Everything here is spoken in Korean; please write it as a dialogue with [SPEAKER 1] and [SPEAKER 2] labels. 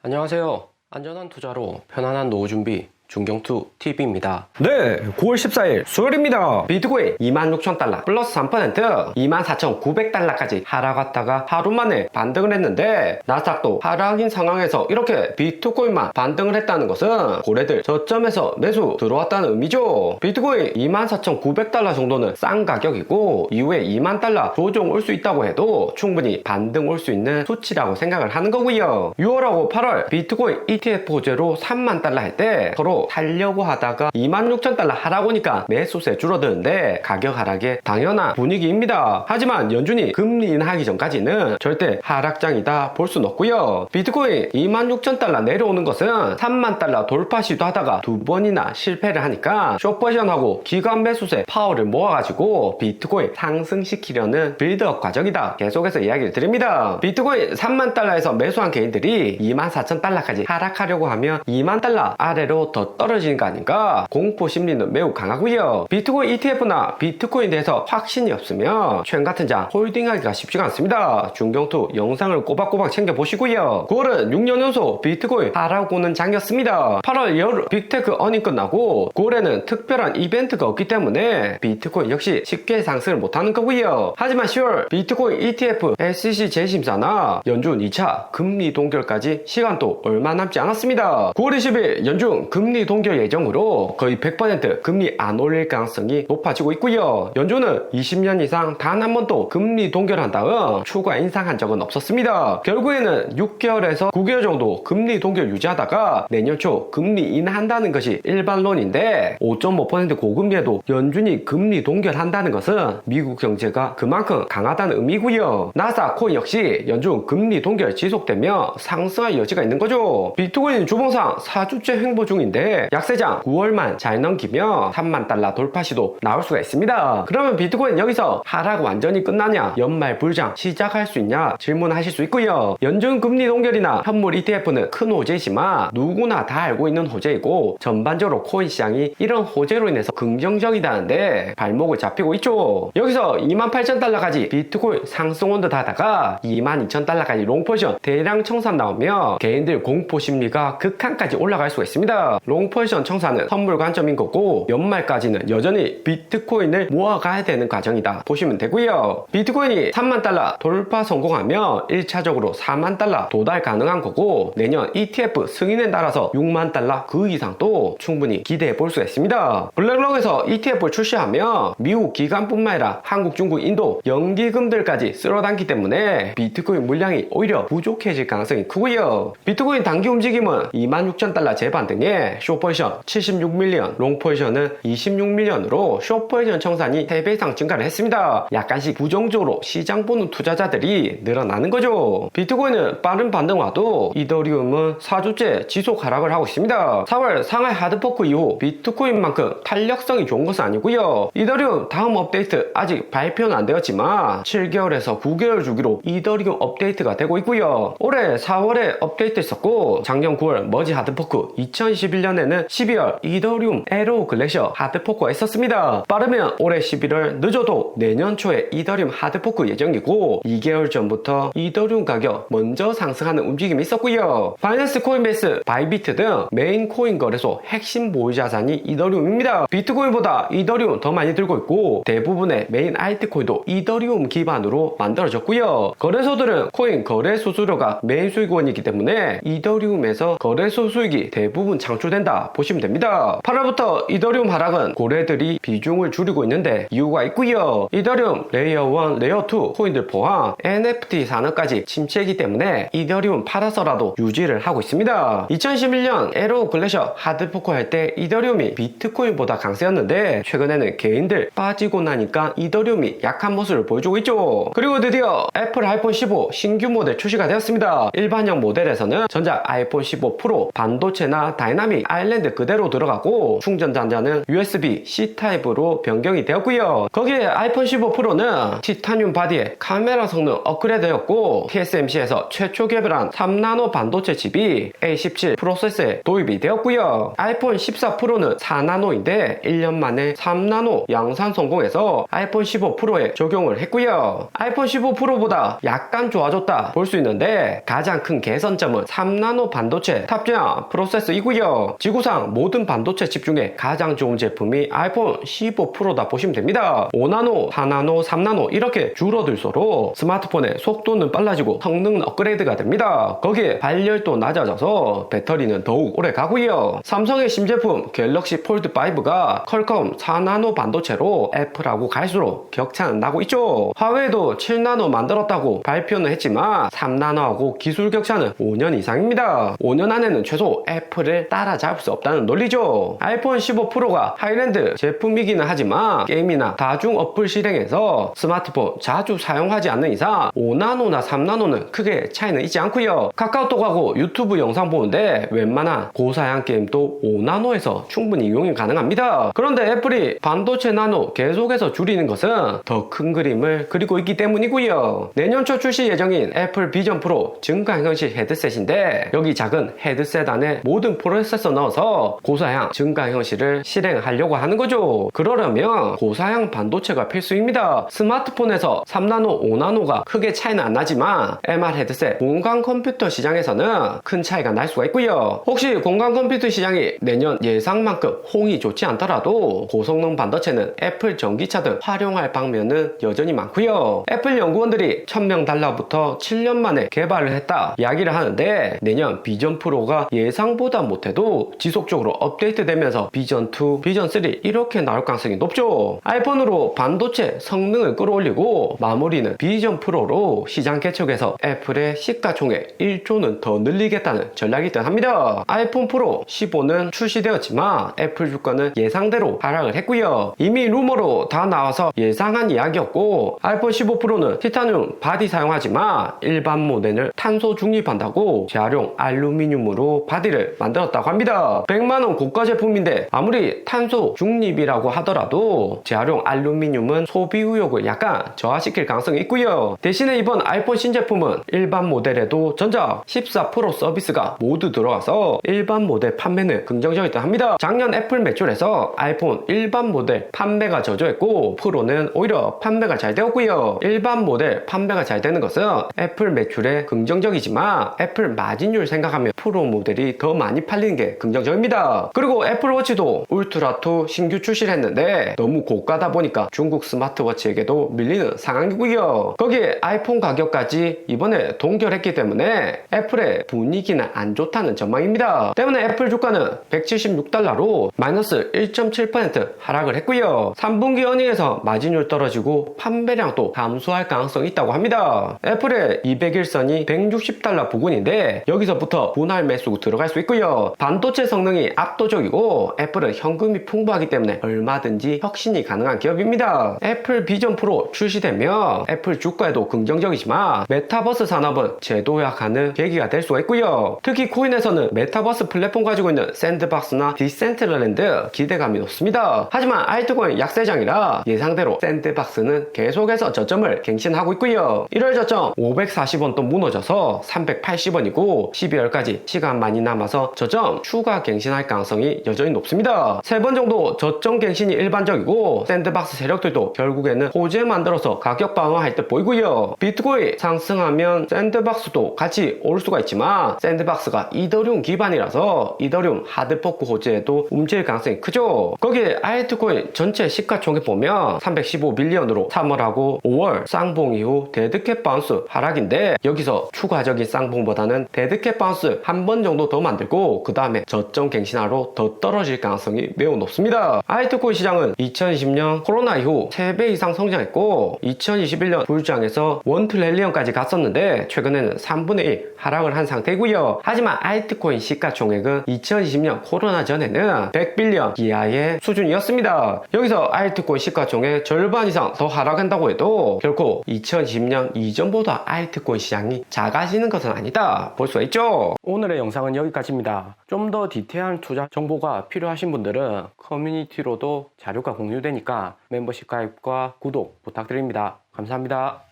[SPEAKER 1] 안녕하세요. 안전한 투자로 편안한 노후 준비 중경투 TV입니다.
[SPEAKER 2] 네, 9월 14일 수요일입니다. 비트코인 26,000달러 플러스 3% 24,900달러까지 하락했다가 하루 만에 반등을 했는데 나스닥도 하락인 상황에서 이렇게 비트코인만 반등을 했다는 것은 고래들 저점에서 매수 들어왔다는 의미죠. 비트코인 24,900달러 정도는 싼 가격이고 이후에 2만 달러 조정 올 수 있다고 해도 충분히 반등 올 수 있는 수치라고 생각을 하는 거고요. 6월하고 8월 비트코인 ETF 호재로 3만 달러 할 때 서로 살려고 하다가 26,000달러 하락 오니까 매수세 줄어드는데 가격 하락에 당연한 분위기입니다. 하지만 연준이 금리 인하하기 전까지는 절대 하락장이다 볼 순 없고요. 비트코인 26,000달러 내려오는 것은 3만 달러 돌파 시도하다가 두 번이나 실패를 하니까 숏버전하고 기관 매수세 파워를 모아가지고 비트코인 상승시키려는 빌드업 과정이다. 계속해서 이야기를 드립니다. 비트코인 3만 달러에서 매수한 개인들이 24,000달러까지 하락하려고 하면 2만 달러 아래로 더 떨어지는 거 아닌가? 공포 심리는 매우 강하고요. 비트코인 ETF나 비트코인에 대해서 확신이 없으면 최근 같은 장 홀딩하기가 쉽지가 않습니다. 중경투 영상을 꼬박꼬박 챙겨보시고요. 9월은 6년 연속 비트코인 하락 오는 장이었습니다. 8월 열 빅테크 어닝 끝나고 9월에는 특별한 이벤트가 없기 때문에 비트코인 역시 쉽게 상승을 못하는 거고요. 하지만 10월 비트코인 ETF SEC 재심사나 연준 2차 금리 동결까지 시간도 얼마 남지 않았습니다. 9월 20일 연준 금리 동결 예정으로 거의 100% 금리 안 올릴 가능성이 높아지고 있고요. 연준은 20년 이상 단 한 번도 금리 동결한 다음 추가 인상한 적은 없었습니다. 결국에는 6개월에서 9개월 정도 금리 동결 유지하다가 내년 초 금리 인하한다는 것이 일반론인데 5.5% 고금리에도 연준이 금리 동결한다는 것은 미국 경제가 그만큼 강하다는 의미고요. 나스닥 코인 역시 연준 금리 동결 지속되며 상승할 여지가 있는 거죠. 비트코인 주봉상 4주째 횡보 중인데 약세장 9월만 잘 넘기면 3만 달러 돌파 시도 나올 수가 있습니다. 그러면 비트코인 여기서 하락 완전히 끝나냐? 연말 불장 시작할 수 있냐? 질문하실 수 있고요. 연준 금리 동결이나 현물 ETF는 큰 호재이지만 누구나 다 알고 있는 호재이고 전반적으로 코인 시장이 이런 호재로 인해서 긍정적이다는데 발목을 잡히고 있죠. 여기서 28,000달러까지 비트코인 상승 온 듯 하다가 22,000달러까지 롱포지션 대량 청산 나오면 개인들 공포 심리가 극한까지 올라갈 수가 있습니다. 롱포지션 청산은 선물 관점인 거고 연말까지는 여전히 비트코인을 모아가야 되는 과정이다 보시면 되고요. 비트코인이 3만 달러 돌파 성공하면 1차적으로 4만 달러 도달 가능한 거고 내년 ETF 승인에 따라서 6만 달러 그 이상도 충분히 기대해 볼 수가 있습니다. 블랙록에서 ETF를 출시하면 미국 기관뿐만 아니라 한국, 중국, 인도 연기금들까지 쓸어담기 때문에 비트코인 물량이 오히려 부족해질 가능성이 크고요. 비트코인 단기 움직임은 26,000달러 재반등에 숏포지션 76밀리언, 롱포지션은 26밀리언으로 숏포지션 청산이 3배 이상 증가를 했습니다. 약간씩 부정적으로 시장 보는 투자자들이 늘어나는 거죠. 비트코인은 빠른 반등 와도 이더리움은 4주째 지속 하락을 하고 있습니다. 4월 상하이 하드포크 이후 비트코인만큼 탄력성이 좋은 것은 아니고요. 이더리움 다음 업데이트 아직 발표는 안 되었지만 7개월에서 9개월 주기로 이더리움 업데이트가 되고 있고요. 올해 4월에 업데이트 했었고 작년 9월 머지 하드포크, 2021년에는 12월 이더리움 에로우 글래셔 하드포크가 있었습니다. 빠르면 올해 11월, 늦어도 내년 초에 이더리움 하드포크 예정이고 2개월 전부터 이더리움 가격 먼저 상승하는 움직임이 있었고요. 바이낸스, 코인베이스, 바이비트 등 메인 코인 거래소 핵심 보유 자산이 이더리움입니다. 비트코인보다 이더리움 더 많이 들고 있고 대부분의 메인 알트코인도 이더리움 기반으로 만들어졌고요. 거래소들은 코인 거래 수수료가 메인 수익원이기 때문에 이더리움에서 거래소 수익이 대부분 창출된다 보시면 됩니다. 8월부터 이더리움 하락은 고래들이 비중을 줄이고 있는데 이유가 있고요. 이더리움 레이어 1, 레이어 2 코인들 포함 NFT 산업까지 침체이기 때문에 이더리움 팔아서라도 유지를 하고 있습니다. 2011년 에로우 글래셔 하드포크 할 때 이더리움이 비트코인보다 강세였는데 최근에는 개인들 빠지고 나니까 이더리움이 약한 모습을 보여주고 있죠. 그리고 드디어 애플 아이폰 15 신규 모델 출시가 되었습니다. 일반형 모델에서는 전작 아이폰 15 프로, 반도체나 다이나믹 아일랜드 그대로 들어가고 충전 단자는 USB-C 타입으로 변경이 되었고요. 거기에 아이폰 15 프로는 티타늄 바디에 카메라 성능 업그레이드였고 TSMC에서 최초 개발한 3나노 반도체 칩이 A17 프로세서에 도입이 되었고요. 아이폰 14 프로는 4나노인데 1년 만에 3나노 양산 성공해서 아이폰 15 프로에 적용을 했고요. 아이폰 15 프로보다 약간 좋아졌다 볼 수 있는데 가장 큰 개선점은 3나노 반도체 탑재한 프로세서이고요. 지구상 모든 반도체 칩 중에 가장 좋은 제품이 아이폰 15 프로다 보시면 됩니다. 5나노, 4나노, 3나노 이렇게 줄어들수록 스마트폰의 속도는 빨라지고 성능은 업그레이드가 됩니다. 거기에 발열도 낮아져서 배터리는 더욱 오래 가고요. 삼성의 신제품 갤럭시 폴드 5가 퀄컴 4나노 반도체로 애플하고 갈수록 격차는 나고 있죠. 화웨이도 7나노 만들었다고 발표는 했지만 3나노하고 기술 격차는 5년 이상입니다. 5년 안에는 최소 애플을 따라잡을 수 없다는 논리죠. 아이폰 15 프로가 하이랜드 제품이기는 하지만 게임이나 다중 어플 실행에서 스마트폰 자주 사용하지 않는 이상 5나노나 3나노는 크게 차이는 있지 않고요. 카카오톡하고 유튜브 영상 보는데 웬만한 고사양 게임도 5나노에서 충분히 이용이 가능합니다. 그런데 애플이 반도체 나노 계속해서 줄이는 것은 더 큰 그림을 그리고 있기 때문이고요. 내년 초 출시 예정인 애플 비전 프로 증강현실 헤드셋인데 여기 작은 헤드셋 안에 모든 프로세서 넣어서 고사양 증강현실을 실행하려고 하는 거죠. 그러려면 고사양 반도체가 필수입니다. 스마트폰에서 3나노, 5나노가 크게 차이는 안 나지만 MR 헤드셋 공간 컴퓨터 시장에서는 큰 차이가 날 수가 있고요. 혹시 공간 컴퓨터 시장이 내년 예상만큼 호응이 좋지 않더라도 고성능 반도체는 애플 전기차 등 활용할 방면은 여전히 많고요. 애플 연구원들이 1000명 달러부터 7년 만에 개발을 했다 이야기를 하는데 내년 비전 프로가 예상보다 못해도 지속적으로 업데이트되면서 비전 2, 비전 3 이렇게 나올 가능성이 높죠. 아이폰으로 반도체 성능을 끌어올리고 마무리는 비전 프로로 시장 개척에서 애플의 시가총액 1조는 더 늘리겠다는 전략이 듯합니다. 아이폰 프로 15는 출시되었지만 애플 주가는 예상대로 하락을 했고요. 이미 루머로 다 나와서 예상한 이야기였고 아이폰 15 프로는 티타늄 바디 사용하지만 일반 모델을 탄소 중립한다고 재활용 알루미늄으로 바디를 만들었다고 합니다. 100만원 고가 제품인데 아무리 탄소 중립이라고 하더라도 재활용 알루미늄은 소비 의욕을 약간 저하시킬 가능성이 있고요. 대신에 이번 아이폰 신제품은 일반 모델에도 전자 14 프로 서비스가 모두 들어와서 일반 모델 판매는 긍정적이다 합니다. 작년 애플 매출에서 아이폰 일반 모델 판매가 저조했고 프로는 오히려 판매가 잘 되었고요. 일반 모델 판매가 잘 되는 것은 애플 매출에 긍정적이지만 애플 마진율 생각하면 프로 모델이 더 많이 팔리는 게 긍정적입니다. 그리고 애플워치도 울트라2 신규 출시를 했는데 너무 고가다 보니까 중국 스마트워치에게도 밀리는 상황이고요. 거기에 아이폰 가격까지 이번에 동결했기 때문에 애플의 분위기는 안 좋다는 전망입니다. 때문에 애플 주가는 176달러로 마이너스 1.7% 하락을 했고요. 3분기 어닝에서 마진율 떨어지고 판매량도 감소할 가능성이 있다고 합니다. 애플의 200일선이 160달러 부근인데 여기서부터 분할 매수 들어갈 수 있고요. 반도체 성능이 압도적이고 애플은 현금이 풍부하기 때문에 얼마든지 혁신이 가능한 기업입니다. 애플 비전 프로 출시되면 애플 주가에도 긍정적이지만 메타버스 산업은 재도약하는 계기가 될 수가 있고요. 특히 코인에서는 메타버스 플랫폼 가지고 있는 샌드박스나 디센트럴랜드 기대감이 높습니다. 하지만 알트코인 약세장이라 예상대로 샌드박스는 계속해서 저점을 갱신하고 있고요. 1월 저점 540원 또 무너져서 380원이고 12월까지 시간 많이 남아서 저점 추가 갱신할 가능성이 여전히 높습니다. 3번 정도 저점 갱신이 일반적이고 샌드박스 세력들도 결국에는 호재 만들어서 가격 방어할 때 보이고요. 비트코인 상승하면 샌드박스도 같이 오를 수가 있지만 샌드박스가 이더리움 기반이라서 이더리움 하드포크 호재에도 움직일 가능성이 크죠. 거기에 알트코인 전체 시가총액 보면 315밀리언으로 3월하고 5월 쌍봉 이후 데드캣 바운스 하락인데 여기서 추가적인 쌍봉보다는 데드캣 바운스 한 번 정도 더 만들고 그 다음에 저점 갱신하로 더 떨어질 가능성이 매우 높습니다. 알트코인 시장은 2020년 코로나 이후 3배 이상 성장했고 2021년 불장에서 1트릴리언까지 갔었는데 최근에는 3분의 1 하락을 한 상태이고요. 하지만 알트코인 시가총액은 2020년 코로나 전에는 100빌리언 이하의 수준이었습니다. 여기서 알트코인 시가총액 절반 이상 더 하락한다고 해도 결코 2020년 이전보다 알트코인 시장이 작아지는 것은 아니다 볼 수가 있죠.
[SPEAKER 1] 오늘의 영상은 여기까지입니다. 좀 더 디테일한 투자 정보가 필요하신 분들은 커뮤니티로도 자료가 공유되니까 멤버십 가입과 구독 부탁드립니다. 감사합니다.